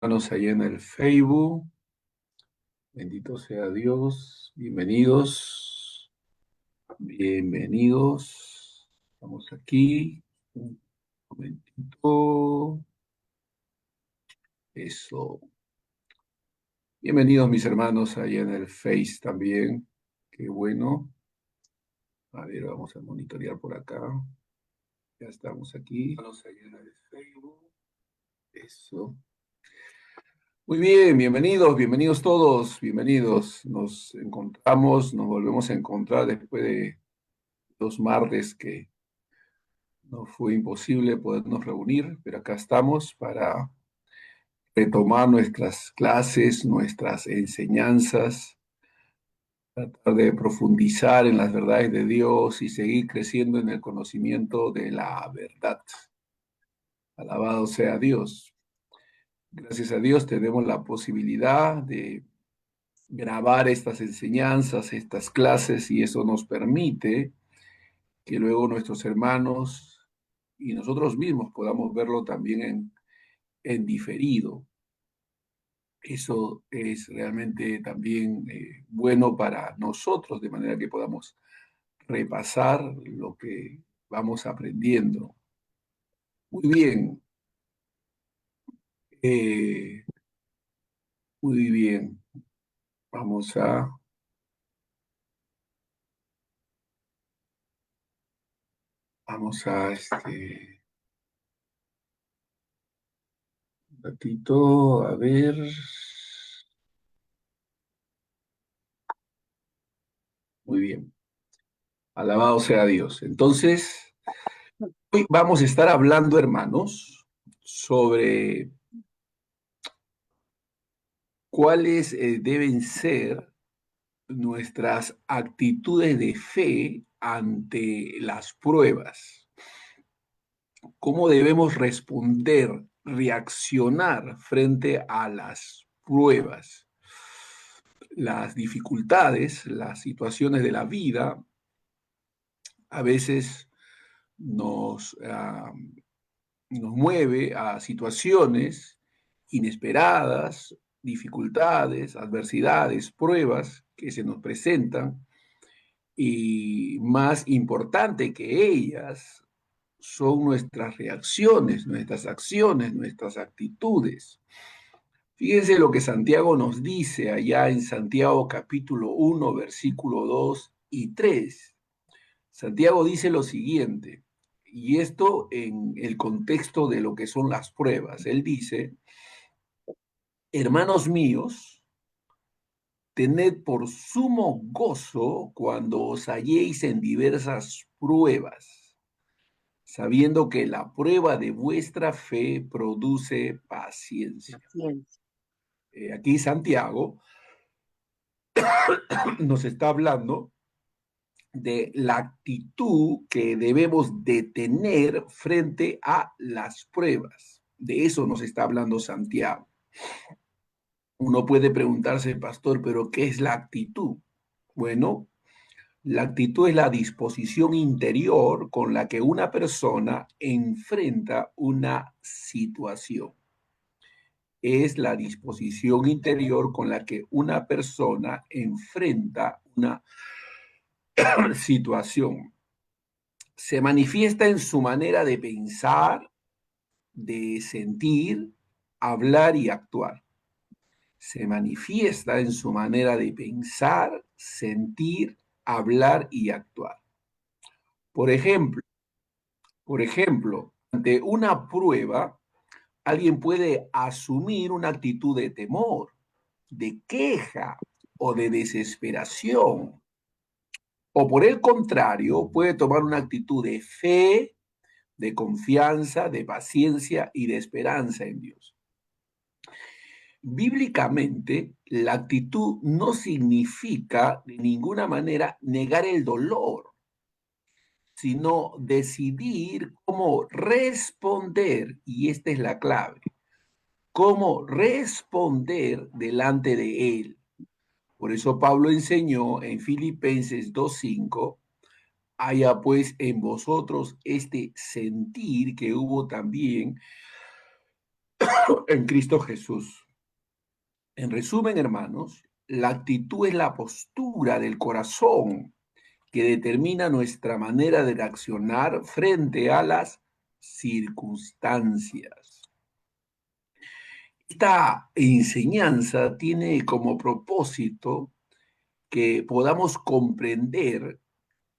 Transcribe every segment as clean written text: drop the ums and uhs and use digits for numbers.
Hermanos allá en el Facebook, bendito sea Dios, bienvenidos, bienvenidos, estamos aquí, un momentito, eso, bienvenidos mis hermanos allá en el Face también, qué bueno, a ver, vamos a monitorear por acá, ya estamos aquí, hermanos allá en el Facebook, eso. Muy bien, bienvenidos, bienvenidos todos, bienvenidos. Nos encontramos, nos volvemos a encontrar después de 2 martes que nos fue imposible podernos reunir, pero acá estamos para retomar nuestras clases, nuestras enseñanzas, tratar de profundizar en las verdades de Dios y seguir creciendo en el conocimiento de la verdad. Alabado sea Dios. Gracias a Dios tenemos la posibilidad de grabar estas enseñanzas, estas clases, y eso nos permite que luego nuestros hermanos y nosotros mismos podamos verlo también en diferido. Eso es realmente también bueno para nosotros, de manera que podamos repasar lo que vamos aprendiendo. Muy bien, eh, muy bien. Vamos a, un ratito, a ver. Muy bien. Alabado sea Dios. Entonces, hoy vamos a estar hablando, hermanos, sobre cuáles deben ser nuestras actitudes de fe ante las pruebas. ¿Cómo debemos responder, reaccionar frente a las pruebas? Las dificultades, las situaciones de la vida a veces nos mueve a situaciones inesperadas, dificultades, adversidades, pruebas que se nos presentan, y más importante que ellas son nuestras reacciones, nuestras acciones, nuestras actitudes. Fíjense lo que Santiago nos dice allá en Santiago capítulo 1, versículo 2 y 3. Santiago dice lo siguiente, y esto en el contexto de lo que son las pruebas. Él dice: hermanos míos, tened por sumo gozo cuando os halléis en diversas pruebas, sabiendo que la prueba de vuestra fe produce paciencia. Paciencia. Aquí Santiago nos está hablando de la actitud que debemos de tener frente a las pruebas. De eso nos está hablando Santiago. Uno puede preguntarse, pastor, pero ¿qué es la actitud? Bueno, la actitud es la disposición interior con la que una persona enfrenta una situación. Es la disposición interior con la que una persona enfrenta una situación. Se manifiesta en su manera de pensar, de sentir, hablar y actuar. Se manifiesta en su manera de pensar, sentir, hablar y actuar. Por ejemplo, ante una prueba, alguien puede asumir una actitud de temor, de queja o de desesperación. O por el contrario, puede tomar una actitud de fe, de confianza, de paciencia y de esperanza en Dios. Bíblicamente, la actitud no significa de ninguna manera negar el dolor, sino decidir cómo responder, y esta es la clave, cómo responder delante de él. Por eso Pablo enseñó en Filipenses 2:5: haya pues en vosotros este sentir que hubo también en Cristo Jesús. En resumen, hermanos, la actitud es la postura del corazón que determina nuestra manera de reaccionar frente a las circunstancias. Esta enseñanza tiene como propósito que podamos comprender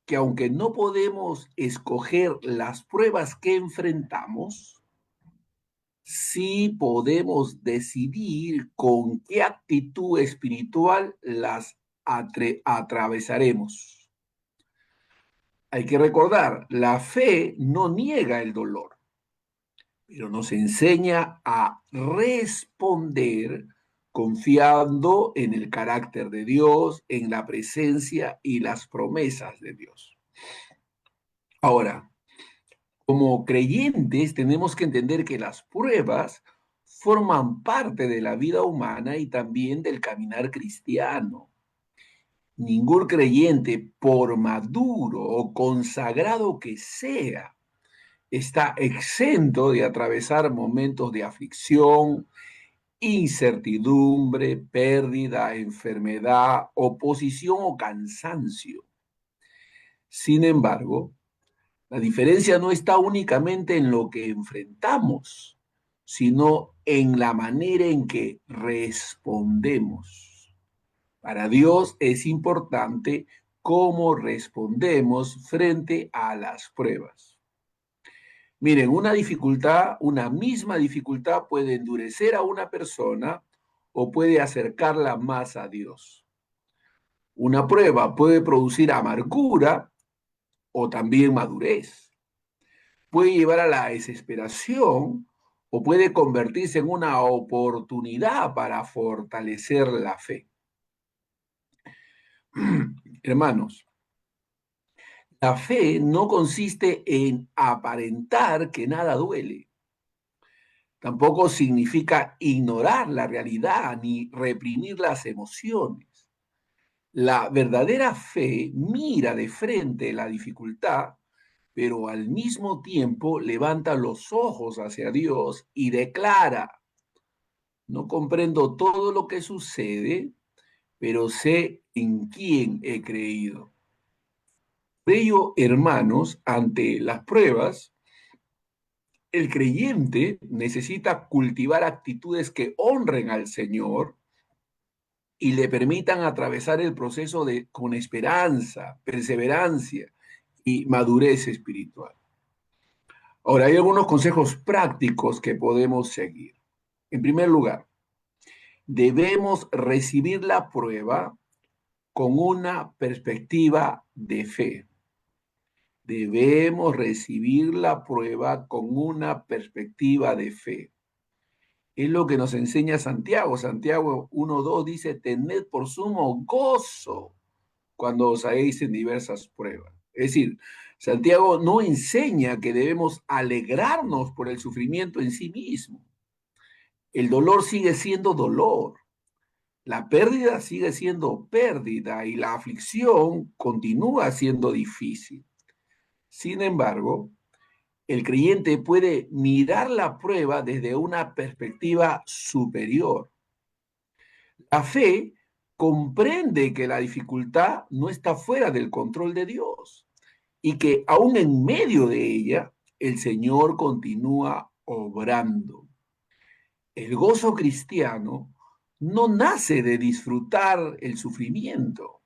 que aunque no podemos escoger las pruebas que enfrentamos, sí podemos decidir con qué actitud espiritual las atravesaremos. Hay que recordar, la fe no niega el dolor, pero nos enseña a responder confiando en el carácter de Dios, en la presencia y las promesas de Dios. Ahora, como creyentes tenemos que entender que las pruebas forman parte de la vida humana y también del caminar cristiano. Ningún creyente, por maduro o consagrado que sea, está exento de atravesar momentos de aflicción, incertidumbre, pérdida, enfermedad, oposición o cansancio. Sin embargo, la diferencia no está únicamente en lo que enfrentamos, sino en la manera en que respondemos. Para Dios es importante cómo respondemos frente a las pruebas. Miren, una misma dificultad puede endurecer a una persona o puede acercarla más a Dios. Una prueba puede producir amargura o también madurez. Puede llevar a la desesperación o puede convertirse en una oportunidad para fortalecer la fe. Hermanos, la fe no consiste en aparentar que nada duele. Tampoco significa ignorar la realidad ni reprimir las emociones. La verdadera fe mira de frente la dificultad, pero al mismo tiempo levanta los ojos hacia Dios y declara: no comprendo todo lo que sucede, pero sé en quién he creído. Por ello, hermanos, ante las pruebas, el creyente necesita cultivar actitudes que honren al Señor y le permitan atravesar el proceso con esperanza, perseverancia y madurez espiritual. Ahora, hay algunos consejos prácticos que podemos seguir. En primer lugar, debemos recibir la prueba con una perspectiva de fe. Debemos recibir la prueba con una perspectiva de fe. Es lo que nos enseña Santiago. Santiago 1:2 dice: tened por sumo gozo cuando os halléis en diversas pruebas. Es decir, Santiago no enseña que debemos alegrarnos por el sufrimiento en sí mismo. El dolor sigue siendo dolor, la pérdida sigue siendo pérdida y la aflicción continúa siendo difícil. Sin embargo, el creyente puede mirar la prueba desde una perspectiva superior. La fe comprende que la dificultad no está fuera del control de Dios y que aún en medio de ella el Señor continúa obrando. El gozo cristiano no nace de disfrutar el sufrimiento,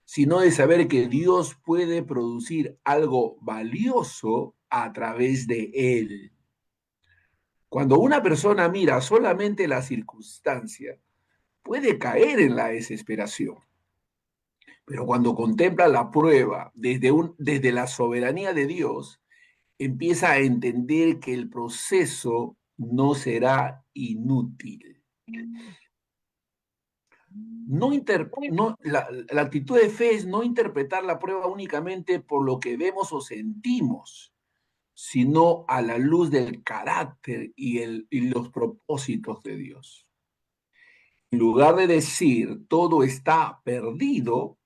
sino de saber que Dios puede producir algo valioso a través de él. Cuando una persona mira solamente la circunstancia, puede caer en la desesperación. Pero cuando contempla la prueba desde la soberanía de Dios, empieza a entender que el proceso no será inútil. La actitud de fe es no interpretar la prueba únicamente por lo que vemos o sentimos, sino a la luz del carácter y los propósitos de Dios. En lugar de decir todo está perdido,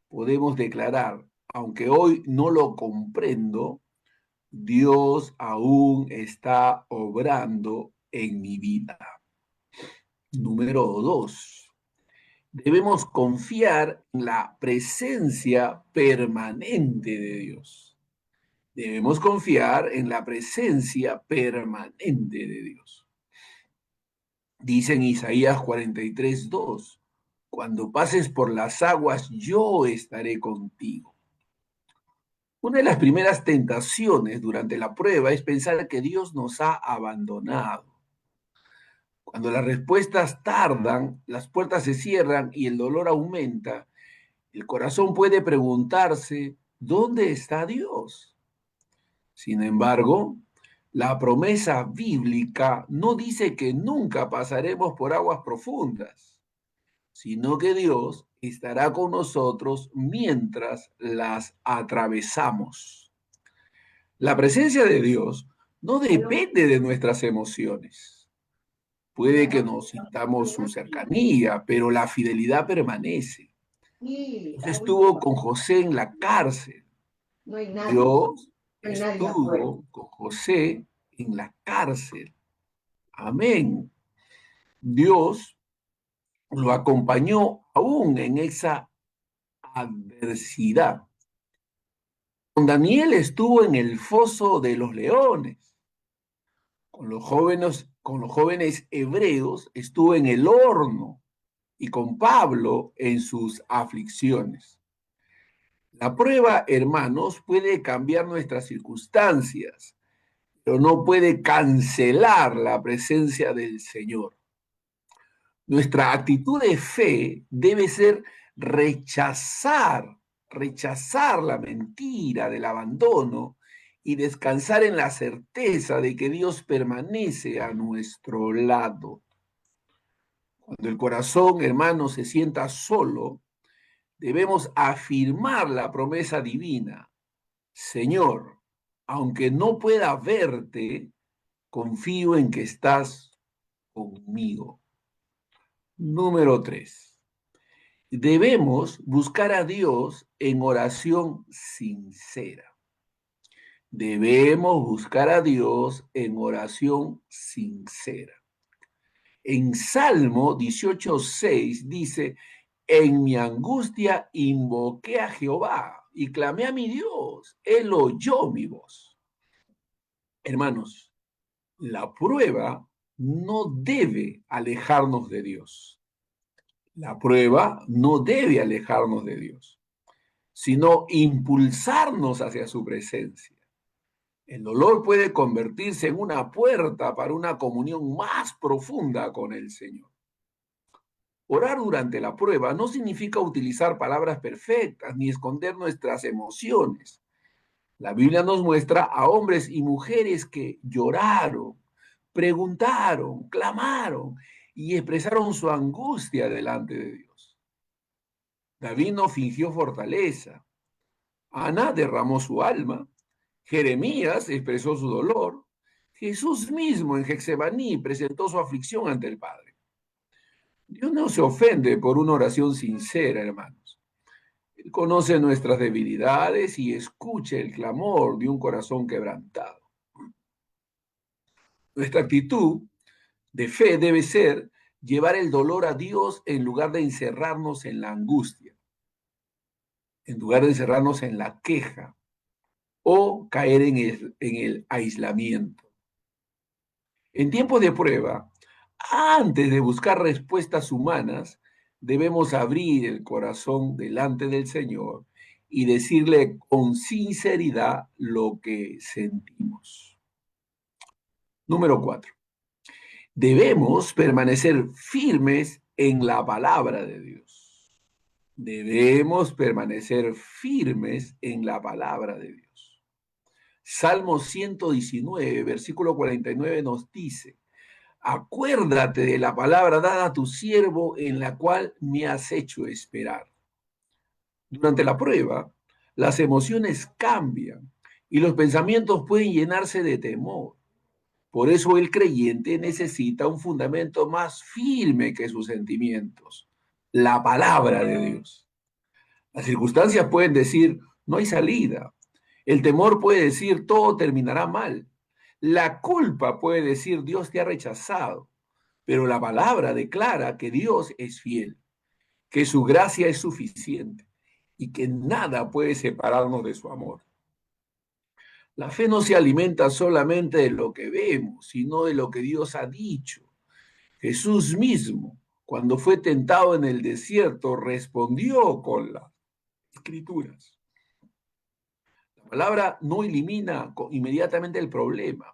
podemos declarar: aunque hoy no lo comprendo, Dios aún está obrando en mi vida. Número 2. Debemos confiar en la presencia permanente de Dios. Debemos confiar en la presencia permanente de Dios. Dice en Isaías 43:2, cuando pases por las aguas, yo estaré contigo. Una de las primeras tentaciones durante la prueba es pensar que Dios nos ha abandonado. Cuando las respuestas tardan, las puertas se cierran y el dolor aumenta, el corazón puede preguntarse, ¿dónde está Dios? Sin embargo, la promesa bíblica no dice que nunca pasaremos por aguas profundas, sino que Dios estará con nosotros mientras las atravesamos. La presencia de Dios no depende de nuestras emociones. Puede que nos sintamos su cercanía, pero la fidelidad permanece. Dios estuvo con José en la cárcel. Dios estuvo con José en la cárcel. Amén. Dios lo acompañó aún en esa adversidad. Con Daniel estuvo en el foso de los leones. Con los jóvenes hebreos estuvo en el horno y con Pablo en sus aflicciones. La prueba, hermanos, puede cambiar nuestras circunstancias, pero no puede cancelar la presencia del Señor. Nuestra actitud de fe debe ser rechazar, rechazar la mentira del abandono y descansar en la certeza de que Dios permanece a nuestro lado. Cuando el corazón, hermano, se sienta solo, debemos afirmar la promesa divina. Señor, aunque no pueda verte, confío en que estás conmigo. Número 3. Debemos buscar a Dios en oración sincera. Debemos buscar a Dios en oración sincera. En Salmo 18:6 dice, en mi angustia invoqué a Jehová y clamé a mi Dios. Él oyó mi voz. Hermanos, la prueba no debe alejarnos de Dios. La prueba no debe alejarnos de Dios, sino impulsarnos hacia su presencia. El dolor puede convertirse en una puerta para una comunión más profunda con el Señor. Orar durante la prueba no significa utilizar palabras perfectas ni esconder nuestras emociones. La Biblia nos muestra a hombres y mujeres que lloraron, preguntaron, clamaron y expresaron su angustia delante de Dios. David no fingió fortaleza. Ana derramó su alma. Jeremías expresó su dolor. Jesús mismo en Getsemaní presentó su aflicción ante el Padre. Dios no se ofende por una oración sincera, hermanos. Él conoce nuestras debilidades y escucha el clamor de un corazón quebrantado. Nuestra actitud de fe debe ser llevar el dolor a Dios en lugar de encerrarnos en la angustia, en lugar de encerrarnos en la queja o caer en el aislamiento. En tiempos de prueba, antes de buscar respuestas humanas, debemos abrir el corazón delante del Señor y decirle con sinceridad lo que sentimos. Número 4. Debemos permanecer firmes en la palabra de Dios. Debemos permanecer firmes en la palabra de Dios. Salmo 119, versículo 49 nos dice, acuérdate de la palabra dada a tu siervo en la cual me has hecho esperar. Durante la prueba, las emociones cambian y los pensamientos pueden llenarse de temor. Por eso el creyente necesita un fundamento más firme que sus sentimientos, la palabra de Dios. Las circunstancias pueden decir, no hay salida. El temor puede decir, todo terminará mal. La culpa puede decir Dios te ha rechazado, pero la palabra declara que Dios es fiel, que su gracia es suficiente y que nada puede separarnos de su amor. La fe no se alimenta solamente de lo que vemos, sino de lo que Dios ha dicho. Jesús mismo, cuando fue tentado en el desierto, respondió con las escrituras. La palabra no elimina inmediatamente el problema,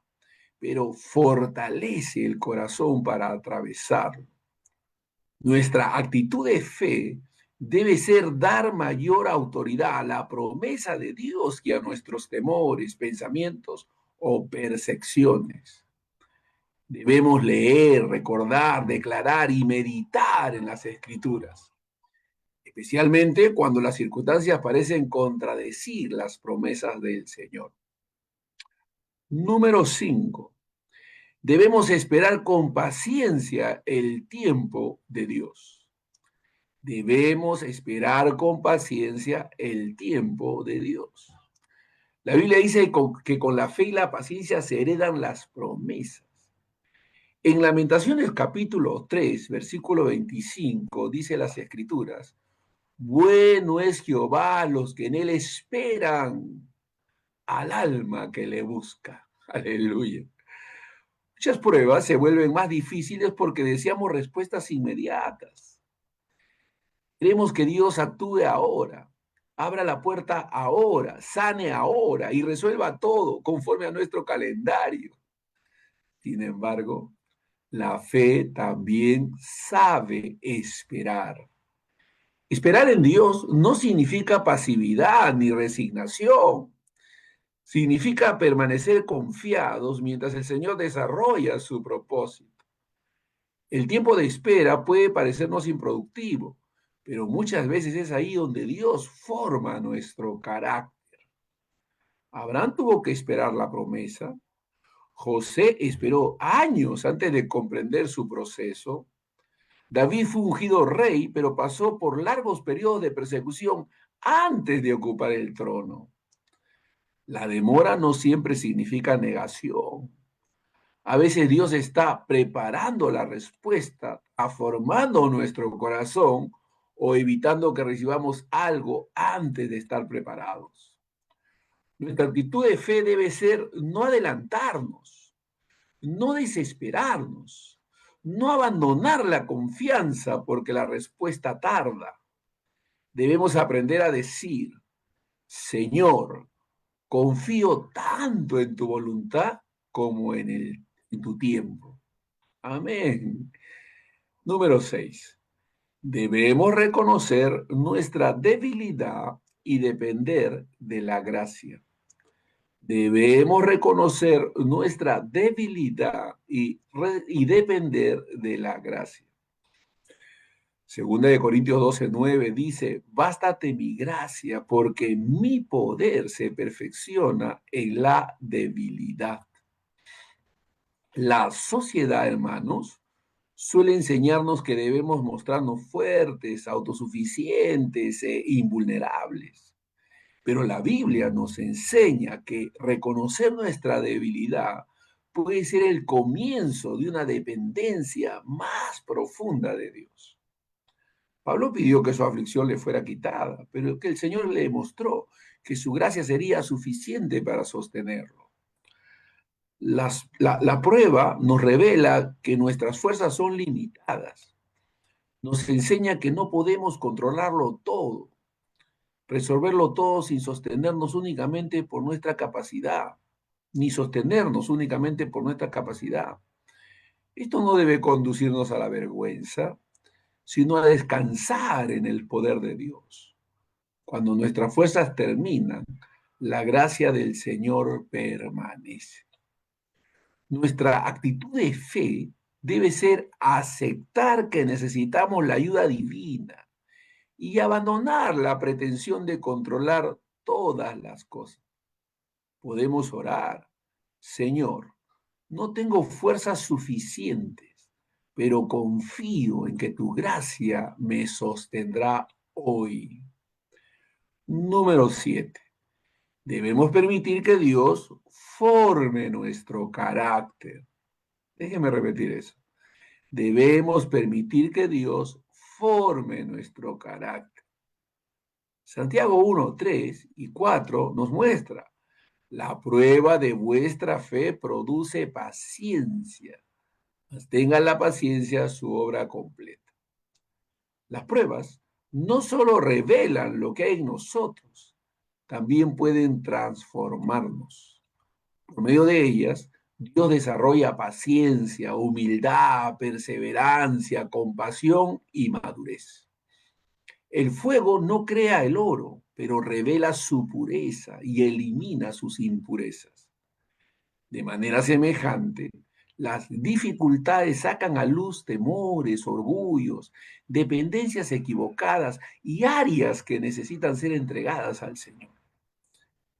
pero fortalece el corazón para atravesarlo. Nuestra actitud de fe debe ser dar mayor autoridad a la promesa de Dios que a nuestros temores, pensamientos o percepciones. Debemos leer, recordar, declarar y meditar en las escrituras, especialmente cuando las circunstancias parecen contradecir las promesas del Señor. Número 5. Debemos esperar con paciencia el tiempo de Dios. Debemos esperar con paciencia el tiempo de Dios. La Biblia dice que con la fe y la paciencia se heredan las promesas. En Lamentaciones capítulo 3, versículo 25, dice las Escrituras, bueno es Jehová a los que en él esperan, al alma que le busca. Aleluya. Muchas pruebas se vuelven más difíciles porque deseamos respuestas inmediatas. Queremos que Dios actúe ahora, abra la puerta ahora, sane ahora y resuelva todo conforme a nuestro calendario. Sin embargo, la fe también sabe esperar. Esperar en Dios no significa pasividad ni resignación. Significa permanecer confiados mientras el Señor desarrolla su propósito. El tiempo de espera puede parecernos improductivo, pero muchas veces es ahí donde Dios forma nuestro carácter. Abraham tuvo que esperar la promesa. José esperó años antes de comprender su proceso. David fue ungido rey, pero pasó por largos periodos de persecución antes de ocupar el trono. La demora no siempre significa negación. A veces Dios está preparando la respuesta, formando nuestro corazón o evitando que recibamos algo antes de estar preparados. Nuestra actitud de fe debe ser no adelantarnos, no desesperarnos, no abandonar la confianza porque la respuesta tarda. Debemos aprender a decir, Señor, confío tanto en tu voluntad como en tu tiempo. Amén. Número 6. Debemos reconocer nuestra debilidad y depender de la gracia. Debemos reconocer nuestra debilidad y depender de la gracia. Segunda de Corintios 12:9 dice, bástate mi gracia porque mi poder se perfecciona en la debilidad. La sociedad, hermanos, suele enseñarnos que debemos mostrarnos fuertes, autosuficientes e invulnerables. Pero la Biblia nos enseña que reconocer nuestra debilidad puede ser el comienzo de una dependencia más profunda de Dios. Pablo pidió que su aflicción le fuera quitada, pero que el Señor le mostró que su gracia sería suficiente para sostenerlo. La prueba nos revela que nuestras fuerzas son limitadas. Nos enseña que no podemos controlarlo todo, resolverlo todo sin sostenernos únicamente por nuestra capacidad, ni sostenernos únicamente por nuestra capacidad. Esto no debe conducirnos a la vergüenza, sino a descansar en el poder de Dios. Cuando nuestras fuerzas terminan, la gracia del Señor permanece. Nuestra actitud de fe debe ser aceptar que necesitamos la ayuda divina y abandonar la pretensión de controlar todas las cosas. Podemos orar, Señor, no tengo fuerzas suficientes, pero confío en que tu gracia me sostendrá hoy. Número 7. Debemos permitir que Dios forme nuestro carácter. Déjeme repetir eso. Debemos permitir que Dios forme nuestro carácter. Santiago 1, 3 y 4 nos muestra, la prueba de vuestra fe produce paciencia. Mas tengan la paciencia su obra completa. Las pruebas no solo revelan lo que hay en nosotros, también pueden transformarnos. Por medio de ellas, Dios desarrolla paciencia, humildad, perseverancia, compasión y madurez. El fuego no crea el oro, pero revela su pureza y elimina sus impurezas. De manera semejante, las dificultades sacan a luz temores, orgullos, dependencias equivocadas y áreas que necesitan ser entregadas al Señor.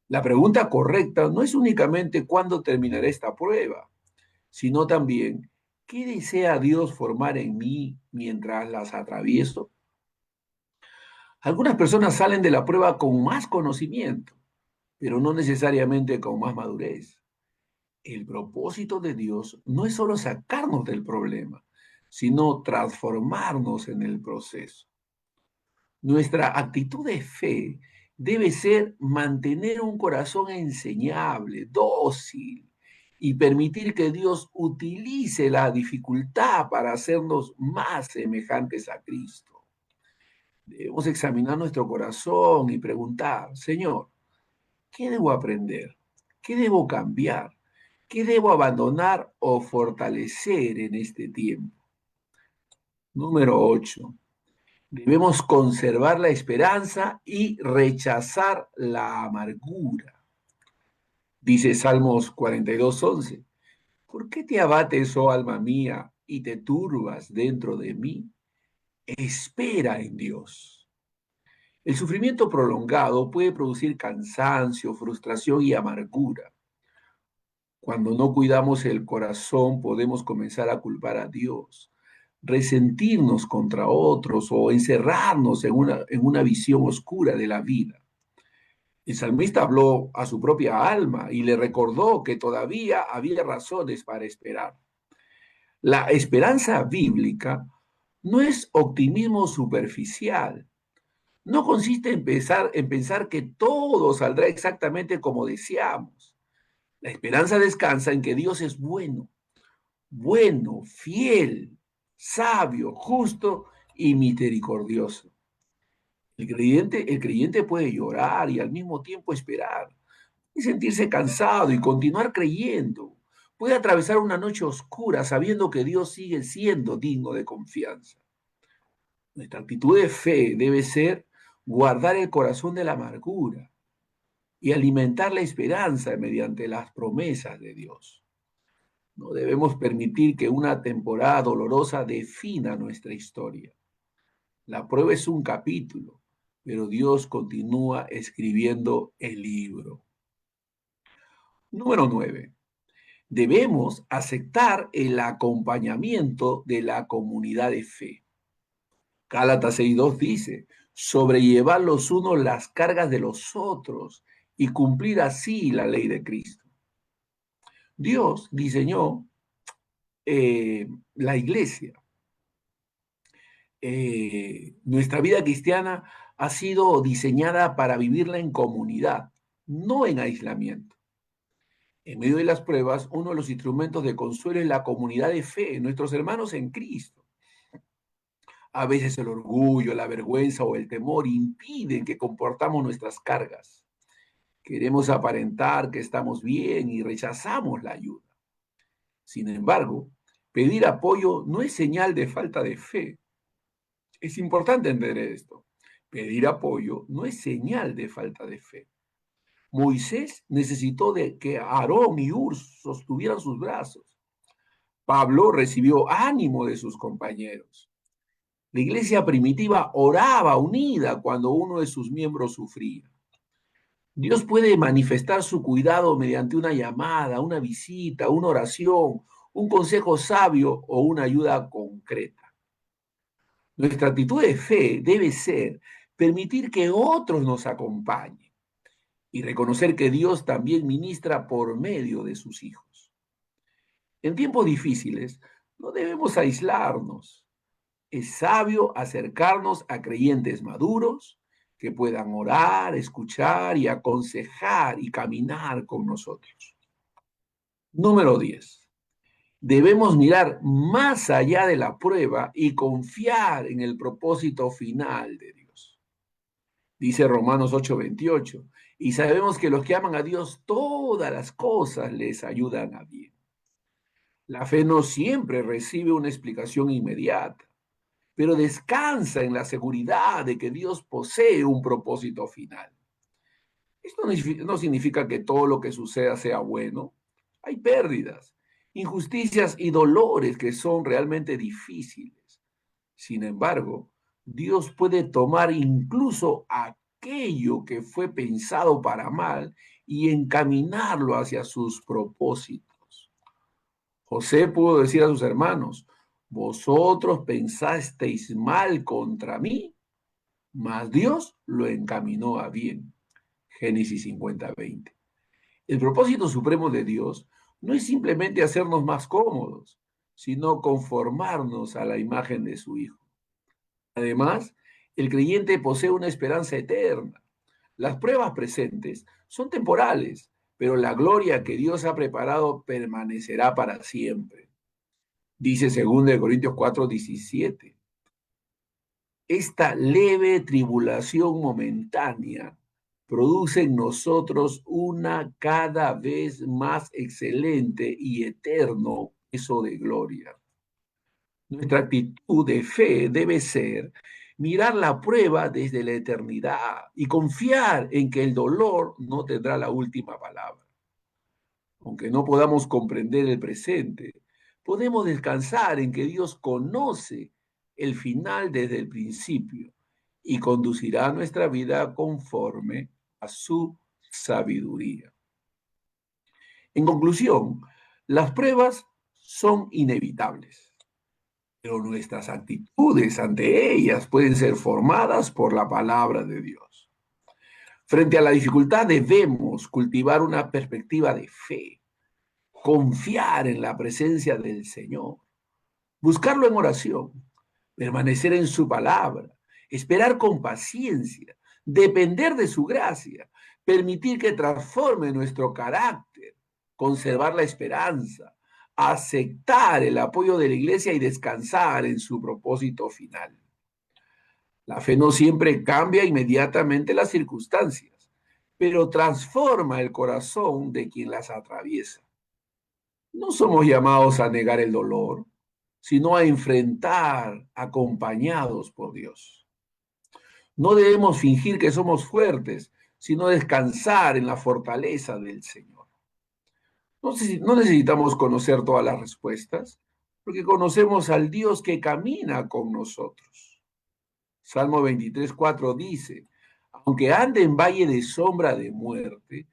La pregunta correcta no es únicamente cuándo terminará esta prueba, sino también qué desea Dios formar en mí mientras las atravieso. Algunas personas salen de la prueba con más conocimiento, pero no necesariamente con más madurez. El propósito de Dios no es solo sacarnos del problema, sino transformarnos en el proceso. Nuestra actitud de fe debe ser mantener un corazón enseñable, dócil, y permitir que Dios utilice la dificultad para hacernos más semejantes a Cristo. Debemos examinar nuestro corazón y preguntar, Señor, ¿qué debo aprender? ¿Qué debo cambiar? ¿Qué debo abandonar o fortalecer en este tiempo? Número 8. Debemos conservar la esperanza y rechazar la amargura. Dice Salmos 42:11. ¿Por qué te abates, oh alma mía, y te turbas dentro de mí? Espera en Dios. El sufrimiento prolongado puede producir cansancio, frustración y amargura. Cuando no cuidamos el corazón, podemos comenzar a culpar a Dios, resentirnos contra otros o encerrarnos en una visión oscura de la vida. El salmista habló a su propia alma y le recordó que todavía había razones para esperar. La esperanza bíblica no es optimismo superficial. No consiste en pensar que todo saldrá exactamente como deseamos. La esperanza descansa en que Dios es bueno, fiel, sabio, justo y misericordioso. El creyente puede llorar y al mismo tiempo esperar, y sentirse cansado y continuar creyendo. Puede atravesar una noche oscura sabiendo que Dios sigue siendo digno de confianza. Nuestra actitud de fe debe ser guardar el corazón de la amargura y alimentar la esperanza mediante las promesas de Dios. No debemos permitir que una temporada dolorosa defina nuestra historia. La prueba es un capítulo, pero Dios continúa escribiendo el libro. Número 9. Debemos aceptar el acompañamiento de la comunidad de fe. Gálatas 6:2 dice, sobrellevar los unos las cargas de los otros y cumplir así la ley de Cristo. Dios diseñó la iglesia. Nuestra vida cristiana ha sido diseñada para vivirla en comunidad, no en aislamiento. En medio de las pruebas, uno de los instrumentos de consuelo es la comunidad de fe, nuestros hermanos en Cristo. A veces el orgullo, la vergüenza o el temor impiden que comportamos nuestras cargas. Queremos aparentar que estamos bien y rechazamos la ayuda. Sin embargo, pedir apoyo no es señal de falta de fe. Es importante entender esto. Pedir apoyo no es señal de falta de fe. Moisés necesitó de que Aarón y Ur sostuvieran sus brazos. Pablo recibió ánimo de sus compañeros. La iglesia primitiva oraba unida cuando uno de sus miembros sufría. Dios puede manifestar su cuidado mediante una llamada, una visita, una oración, un consejo sabio o una ayuda concreta. Nuestra actitud de fe debe ser permitir que otros nos acompañen. y reconocer que Dios también ministra por medio de sus hijos. En tiempos difíciles, no debemos aislarnos. Es sabio acercarnos a creyentes maduros que puedan orar, escuchar y aconsejar y caminar con nosotros. Número 10. Debemos mirar más allá de la prueba y confiar en el propósito final de Dios. Dice Romanos 8:28, y sabemos que los que aman a Dios, todas las cosas les ayudan a bien. La fe no siempre recibe una explicación inmediata, pero descansa en la seguridad de que Dios posee un propósito final. Esto no significa que todo lo que suceda sea bueno. Hay pérdidas, injusticias y dolores que son realmente difíciles. Sin embargo, Dios puede tomar incluso aquello que fue pensado para mal y encaminarlo hacia sus propósitos. José pudo decir a sus hermanos, vosotros pensasteis mal contra mí, mas Dios lo encaminó a bien. Génesis 50:20. El propósito supremo de Dios no es simplemente hacernos más cómodos, sino conformarnos a la imagen de su Hijo. Además, el creyente posee una esperanza eterna. Las pruebas presentes son temporales, pero la gloria que Dios ha preparado permanecerá para siempre. Dice 2 Corintios 4:17. Esta leve tribulación momentánea produce en nosotros una cada vez más excelente y eterno peso de gloria. Nuestra actitud de fe debe ser mirar la prueba desde la eternidad y confiar en que el dolor no tendrá la última palabra. Aunque no podamos comprender el presente, podemos descansar en que Dios conoce el final desde el principio y conducirá nuestra vida conforme a su sabiduría. En conclusión, las pruebas son inevitables, pero nuestras actitudes ante ellas pueden ser formadas por la palabra de Dios. Frente a la dificultad debemos cultivar una perspectiva de fe, confiar en la presencia del Señor, buscarlo en oración, permanecer en su palabra, esperar con paciencia, depender de su gracia, permitir que transforme nuestro carácter, conservar la esperanza, aceptar el apoyo de la iglesia y descansar en su propósito final. La fe no siempre cambia inmediatamente las circunstancias, pero transforma el corazón de quien las atraviesa. No somos llamados a negar el dolor, sino a enfrentar acompañados por Dios. No debemos fingir que somos fuertes, sino descansar en la fortaleza del Señor. No necesitamos conocer todas las respuestas, porque conocemos al Dios que camina con nosotros. Salmo 23:4 dice, aunque ande en valle de sombra de muerte,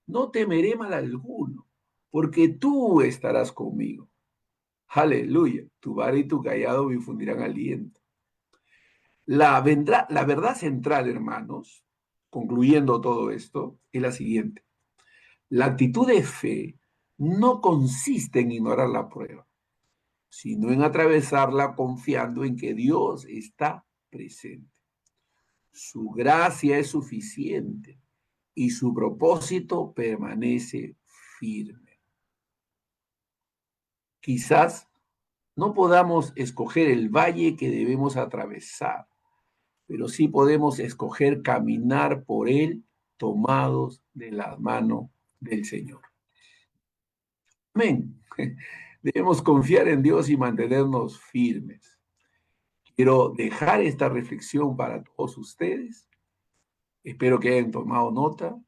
no temeré mal alguno, porque tú estarás conmigo. Aleluya, tu vara y tu callado me infundirán aliento. La verdad central, hermanos, concluyendo todo esto, es la siguiente. La actitud de fe no consiste en ignorar la prueba, sino en atravesarla confiando en que Dios está presente. Su gracia es suficiente y su propósito permanece firme. Quizás no podamos escoger el valle que debemos atravesar, pero sí podemos escoger caminar por él tomados de la mano del Señor. Amén. Debemos confiar en Dios y mantenernos firmes. Quiero dejar esta reflexión para todos ustedes. Espero que hayan tomado nota.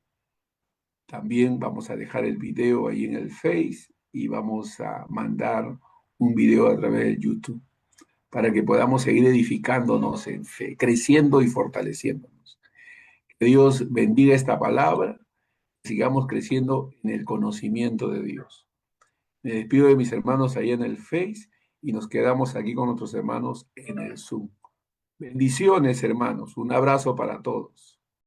También vamos a dejar el video ahí en el Face y vamos a mandar un video a través de YouTube para que podamos seguir edificándonos en fe, creciendo y fortaleciéndonos. Que Dios bendiga esta palabra, sigamos creciendo en el conocimiento de Dios. Me despido de mis hermanos ahí en el Face y nos quedamos aquí con nuestros hermanos en el Zoom. Bendiciones, hermanos. Un abrazo para todos.